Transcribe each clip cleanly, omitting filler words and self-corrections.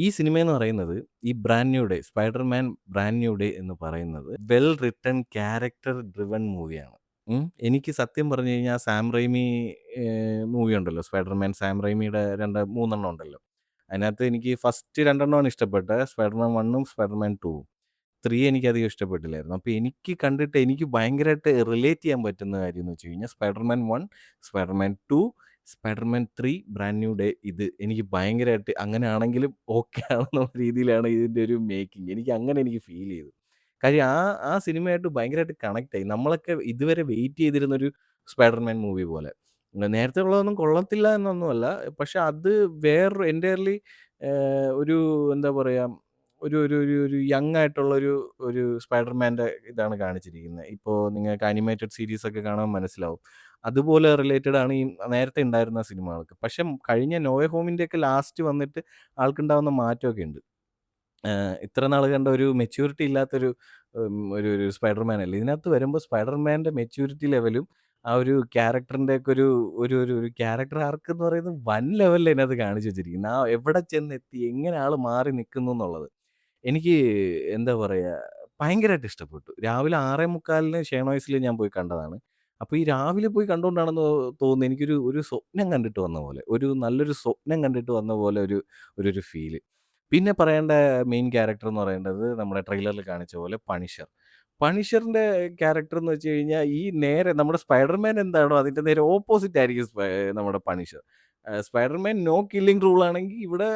ഈ സിനിമയെന്ന് പറയുന്നത് ഈ brand new day, Spiderman brand new day എന്ന് പറയുന്നത് വെൽ റിട്ടൺ ക്യാരക്ടർ ഡ്രിവൺ മൂവിയാണ്. എനിക്ക് സത്യം പറഞ്ഞു കഴിഞ്ഞാൽ സാം റെയ്മി മൂവി ഉണ്ടല്ലോ, സ്പൈഡർമാൻ സാം റെയ്മിയുടെ 2, 3 എണ്ണം ഉണ്ടല്ലോ. അതിനകത്ത് എനിക്ക് ഫസ്റ്റ് 2 എണ്ണമാണ് ഇഷ്ടപ്പെട്ടത്. സ്പൈഡർമാൻ 1ഉം സ്പൈഡർമാൻ 2ഉം. 3 എനിക്കധികം ഇഷ്ടപ്പെട്ടില്ലായിരുന്നു. അപ്പൊ എനിക്ക് കണ്ടിട്ട് എനിക്ക് ഭയങ്കരമായിട്ട് റിലേറ്റ് ചെയ്യാൻ പറ്റുന്ന കാര്യംന്ന് വെച്ച് കഴിഞ്ഞാൽ Spiderman 1, Spiderman 2, Spiderman 3, brand new day ഇത് എനിക്ക് ഭയങ്കരമായിട്ട് അങ്ങനെയാണെങ്കിലും ഓക്കെ ആണെന്നുള്ള രീതിയിലാണ് ഇതിന്റെ ഒരു മേക്കിംഗ്. എനിക്ക് ഫീൽ ചെയ്തു. കാര്യം ആ സിനിമയായിട്ട് ഭയങ്കരമായിട്ട് കണക്റ്റ് ആയി. നമ്മളൊക്കെ ഇതുവരെ വെയിറ്റ് ചെയ്തിരുന്നൊരു സ്പൈഡർമാൻ മൂവി പോലെ. നേരത്തെ ഉള്ളതൊന്നും കൊള്ളത്തില്ല എന്നൊന്നുമല്ല. പക്ഷെ അത് വേറൊരു എൻറ്റയർലി ഒരു എന്താ പറയാ ഒരു ഒരു ഒരു ഒരു യങ് ആയിട്ടുള്ളൊരു ഒരു സ്പൈഡർമാൻ്റെ ഇതാണ് കാണിച്ചിരിക്കുന്നത്. ഇപ്പോ നിങ്ങൾക്ക് ആനിമേറ്റഡ് സീരീസൊക്കെ കാണുമ്പോൾ മനസ്സിലാവും. അതുപോലെ റിലേറ്റഡ് ആണ് ഈ നേരത്തെ ഉണ്ടായിരുന്ന സിനിമകൾക്ക്. പക്ഷെ കഴിഞ്ഞ നോ വേ ഹോമിൻ്റെയൊക്കെ ലാസ്റ്റ് വന്നിട്ട് ആൾക്കുണ്ടാവുന്ന മാറ്റമൊക്കെ ഉണ്ട്. ഇത്ര നാൾ കണ്ട ഒരു മെച്യൂരിറ്റി ഇല്ലാത്തൊരു ഒരു സ്പൈഡർമാൻ അല്ലേ. ഇതിനകത്ത് വരുമ്പോൾ സ്പൈഡർമാൻ്റെ മെച്യൂരിറ്റി ലെവലും ആ ഒരു ക്യാരക്ടറിൻ്റെയൊക്കെ ഒരു ഒരു ഒരു ഒരു ക്യാരക്ടർ ആർക്ക് എന്ന് പറയുന്നത് വൻ ലെവലിൽ ഇതിനകത്ത് കാണിച്ചു വെച്ചിരിക്കുന്നത്. ആ എവിടെ ചെന്നെത്തി, എങ്ങനെ ആള് മാറി നിൽക്കുന്നു എന്നുള്ളത്. എനിക്ക് എന്താ പറയാ, ഭയങ്കരമായിട്ട് ഇഷ്ടപ്പെട്ടു. രാവിലെ 6:45 ഷേണോയ്സിൽ ഞാൻ പോയി കണ്ടതാണ്. അപ്പൊ ഈ രാവിലെ പോയി കണ്ടോണ്ടാണെന്ന് തോന്നുന്നു എനിക്കൊരു ഒരു സ്വപ്നം കണ്ടിട്ട് വന്ന പോലെ, ഒരു നല്ലൊരു സ്വപ്നം കണ്ടിട്ട് വന്ന പോലെ ഒരു ഫീല്. പിന്നെ പറയേണ്ട മെയിൻ ക്യാരക്ടർ എന്ന് പറയേണ്ടത് നമ്മുടെ ട്രെയിലറിൽ കാണിച്ച പോലെ പണിഷർ. പണിഷറിന്റെ ക്യാരക്ടർ എന്ന് വെച്ച് കഴിഞ്ഞാൽ ഈ നേരെ നമ്മുടെ സ്പൈഡർമാൻ എന്താണോ അതിന്റെ നേരെ ഓപ്പോസിറ്റ് ആയിരിക്കും നമ്മുടെ Punisher. Spiderman no killing rule ആണെങ്കിൽ ഇവിടെ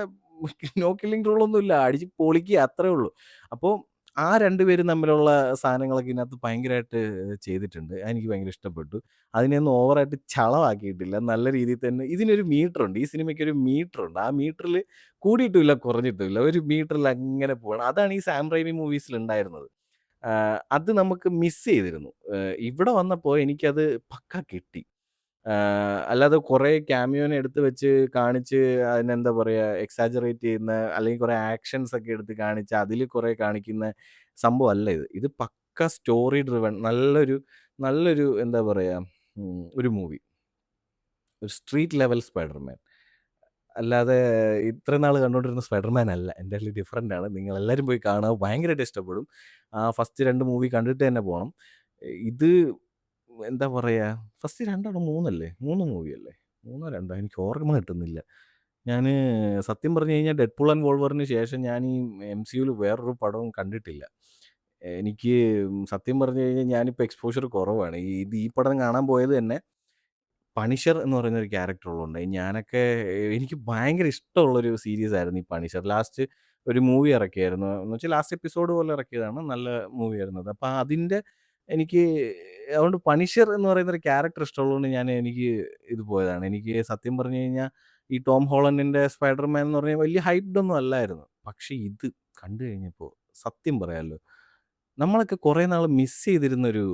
നോ കില്ലിംഗ് റൂൾ ഒന്നുമില്ല. അടിച്ച് പൊളിക്കുക അത്രേ ഉള്ളൂ. അപ്പോ ആ 2 പേരും തമ്മിലുള്ള സാധനങ്ങളൊക്കെ ഇതിനകത്ത് ഭയങ്കരമായിട്ട് ചെയ്തിട്ടുണ്ട്. അതെനിക്ക് ഭയങ്കര ഇഷ്ടപ്പെട്ടു. അതിനെയൊന്നും ഓവറായിട്ട് ചളവാക്കിയിട്ടില്ല. നല്ല രീതിയിൽ തന്നെ ഇതിനൊരു മീറ്ററുണ്ട്. ഈ സിനിമയ്ക്കൊരു മീറ്ററുണ്ട്. ആ മീറ്ററിൽ കൂടിയിട്ടുമില്ല, കുറഞ്ഞിട്ടുമില്ല. ഒരു മീറ്ററിൽ അങ്ങനെ പോവാണ്. അതാണ് ഈ സാം റൈമി മൂവീസിൽ ഉണ്ടായിരുന്നത്. അത് നമുക്ക് മിസ് ചെയ്തിരുന്നു. ഇവിടെ വന്നപ്പോ എനിക്കത് പക്കാ കിട്ടി. അല്ലാതെ കുറേ ക്യാമിയോനെ എടുത്ത് വെച്ച് കാണിച്ച് അതിനെന്താ പറയാ എക്സാജറേറ്റ് ചെയ്യുന്ന അല്ലെങ്കിൽ കുറേ ആക്ഷൻസ് ഒക്കെ എടുത്ത് കാണിച്ച് അതില് കുറേ കാണിക്കുന്ന സംഭവമല്ല ഇത്. ഇത് പക്കാ സ്റ്റോറി ഡ്രിവൺ നല്ലൊരു നല്ലൊരു എന്താ പറയാ ഒരു മൂവി. ഒരു സ്ട്രീറ്റ് ലെവൽ സ്പൈഡർമാൻ. അല്ലാതെ ഇത്രയും നാള് കണ്ടോണ്ടിരുന്ന സ്പൈഡർമാൻ അല്ല. എൻറ്റയർലി ഡിഫറന്റ് ആണ്. നിങ്ങളെല്ലാരും പോയി കാണുക. ഭയങ്കരമായിട്ട് ഇഷ്ടപ്പെടും. ആ ഫസ്റ്റ് 2 മൂവി കണ്ടിട്ട് തന്നെ പോണം. ഇത് എന്താ പറയാ, ഫസ്റ്റ് 2 ആണോ 3 അല്ലേ? 3 മൂവിയല്ലേ? 3ഓ 2ഓ എനിക്ക് ഓർമ്മ കിട്ടുന്നില്ല. ഞാന് സത്യം പറഞ്ഞു കഴിഞ്ഞാൽ ഡെഡ്പൂൾ ആൻഡ് വോൾവറിന് ശേഷം ഞാൻ ഈ എംസിയുല് വേറൊരു പടവും കണ്ടിട്ടില്ല. എനിക്ക് സത്യം പറഞ്ഞു കഴിഞ്ഞാൽ ഞാനിപ്പോ എക്സ്പോഷർ കുറവാണ്. ഈ പടം കാണാൻ പോയത് തന്നെ പണിഷർ എന്ന് പറയുന്ന ഒരു ക്യാരക്ടർ ഉള്ളതുകൊണ്ട് ഞാനൊക്കെ എനിക്ക് ഭയങ്കര ഇഷ്ടമുള്ളൊരു സീരീസായിരുന്നു ഈ പണിഷർ. ലാസ്റ്റ് ഒരു മൂവി ഇറക്കിയായിരുന്നു. എന്ന് വെച്ചാൽ ലാസ്റ്റ് എപ്പിസോഡ് പോലെ ഇറക്കിയതാണ്. നല്ല മൂവിയായിരുന്നു അത്. അപ്പൊ അതിന്റെ എനിക്ക് അതുകൊണ്ട് പണിഷർ എന്ന് പറയുന്ന ഒരു ക്യാരക്ടർ ഇഷ്ടമുള്ളതുകൊണ്ട് എനിക്ക് ഇത് പോയതാണ്. എനിക്ക് സത്യം പറഞ്ഞു കഴിഞ്ഞാൽ ഈ ടോം ഹോളണ്ടിന്റെ സ്പൈഡർമാൻ എന്ന് പറഞ്ഞാൽ വലിയ ഹൈപ്ഡ് ഒന്നും അല്ലായിരുന്നു. പക്ഷെ ഇത് കണ്ടു കഴിഞ്ഞപ്പോ സത്യം പറയാലോ, നമ്മളൊക്കെ കുറേ നാൾ മിസ് ചെയ്തിരുന്നൊരു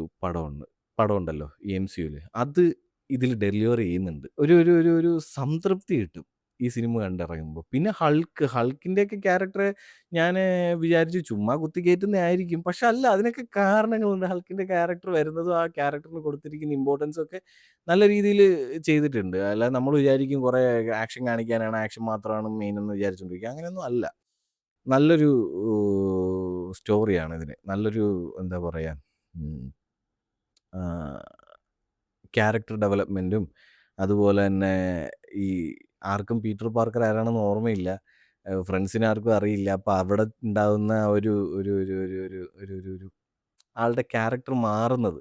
പടമുണ്ടല്ലോ ഈ എംസിയുല്. അത് ഇതില് ഡെലിവർ ചെയ്യുന്നുണ്ട്. ഒരു ഒരു ഒരു ഒരു സംതൃപ്തി കിട്ടും ഈ സിനിമ കണ്ടിറങ്ങുമ്പോ. പിന്നെ ഹൾക്കിന്റെയൊക്കെ ക്യാരക്ടർ ഞാന് വിചാരിച്ചു ചുമ്മാ കുത്തിക്കേറ്റുന്നതായിരിക്കും. പക്ഷെ അല്ല, അതിനൊക്കെ കാരണങ്ങളുണ്ട്. ഹൾക്കിന്റെ ക്യാരക്ടർ വരുന്നതും ആ ക്യാരക്ടറിന് കൊടുത്തിരിക്കുന്ന ഇമ്പോർട്ടൻസും ഒക്കെ നല്ല രീതിയില് ചെയ്തിട്ടുണ്ട്. അല്ലാതെ നമ്മൾ വിചാരിക്കും കുറേ ആക്ഷൻ കാണിക്കാനാണ്, ആക്ഷൻ മാത്രമാണ് മെയിൻ എന്ന് വിചാരിച്ചോണ്ടിരിക്കും. അങ്ങനെയൊന്നും അല്ല. നല്ലൊരു സ്റ്റോറിയാണ് ഇതിന്. നല്ലൊരു എന്താ പറയാ, ഉം, ആഹ്, ക്യാരക്ടർ ഡെവലപ്മെന്റും അതുപോലെ തന്നെ ഈ ആർക്കും പീറ്റർ പാർക്കർ ആരാണെന്ന് ഓർമ്മയില്ല. ഫ്രണ്ട്സിനെ ആർക്കും അറിയില്ല. അപ്പൊ അവിടെ ഉണ്ടാവുന്ന ഒരു ഒരു ഒരു ഒരു ഒരു ഒരു ഒരു ഒരു ആളുടെ ക്യാരക്ടർ മാറുന്നത്,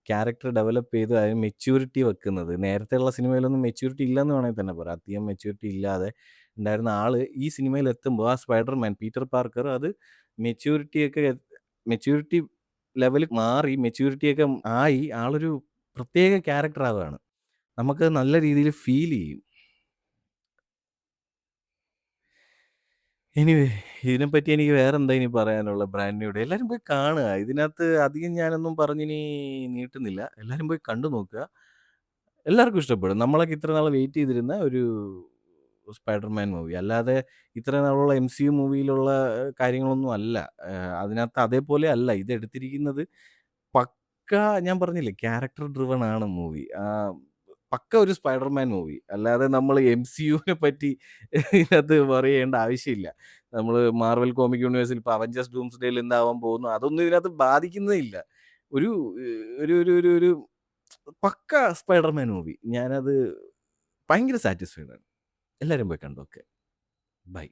ക്യാരക്ടർ ഡെവലപ്പ് ചെയ്ത് അതിന് മെച്യൂരിറ്റി വെക്കുന്നത്. നേരത്തെയുള്ള സിനിമയിലൊന്നും മെച്യൂരിറ്റി ഇല്ലെന്ന് വേണമെങ്കിൽ തന്നെ പറയാം. അധികം മെച്യൂരിറ്റി ഇല്ലാതെ ഉണ്ടായിരുന്ന ആള് ഈ സിനിമയിൽ എത്തുമ്പോൾ ആ സ്പൈഡർമാൻ പീറ്റർ പാർക്കർ അത് മെച്യൂരിറ്റിയൊക്കെ മെച്യൂരിറ്റി ലെവൽ മാറി മെച്യൂരിറ്റിയൊക്കെ ആയി ആളൊരു പ്രത്യേക ക്യാരക്ടർ ആവുകയാണ്. നമുക്കത് നല്ല രീതിയിൽ ഫീൽ ചെയ്യും. എനിവേ, ഇതിനെപ്പറ്റി എനിക്ക് വേറെന്താ ഇനി പറയാനുള്ളത്? ബ്രാൻഡ് ന്യൂ ഡേ എല്ലാരും പോയി കാണുക. ഇതിനകത്ത് അധികം ഞാനൊന്നും പറഞ്ഞിനി നീട്ടുന്നില്ല. എല്ലാരും പോയി കണ്ടു നോക്കുക. എല്ലാർക്കും ഇഷ്ടപ്പെടും. നമ്മളൊക്കെ ഇത്ര നാള് വെയിറ്റ് ചെയ്തിരുന്ന ഒരു സ്പൈഡർമാൻ മൂവി. അല്ലാതെ ഇത്ര നാളുള്ള എംസിയു മൂവിയിലുള്ള കാര്യങ്ങളൊന്നും അല്ല. അതിനകത്ത് അതേപോലെ അല്ല ഇതെടുത്തിരിക്കുന്നത്. പക്കാ ഞാൻ പറഞ്ഞില്ലേ ക്യാരക്ടർ ഡ്രിവൺ ആണ് മൂവി. പക്ക ഒരു സ്പൈഡർമാൻ മൂവി. അല്ലാതെ നമ്മള് എംസിയുവിനെ പറ്റി ഇതിനകത്ത് വറി ചെയ്യേണ്ട ആവശ്യമില്ല. നമ്മള് മാർവൽ കോമിക് യൂണിവേഴ്സിൽ ഇപ്പൊ അവഞ്ചേഴ്സ് ഡൂംസ്ഡേയിൽ എന്താവാൻ പോകുന്നു, അതൊന്നും ഇതിനകത്ത് ബാധിക്കുന്നേ ഇല്ല. ഒരു ഒരു പക്ക സ്പൈഡർമാൻ മൂവി. ഞാനത് ഭയങ്കര സാറ്റിസ്ഫൈഡ് ആണ്. എല്ലാരും പോയി കണ്ടോക്കെ. ബൈ.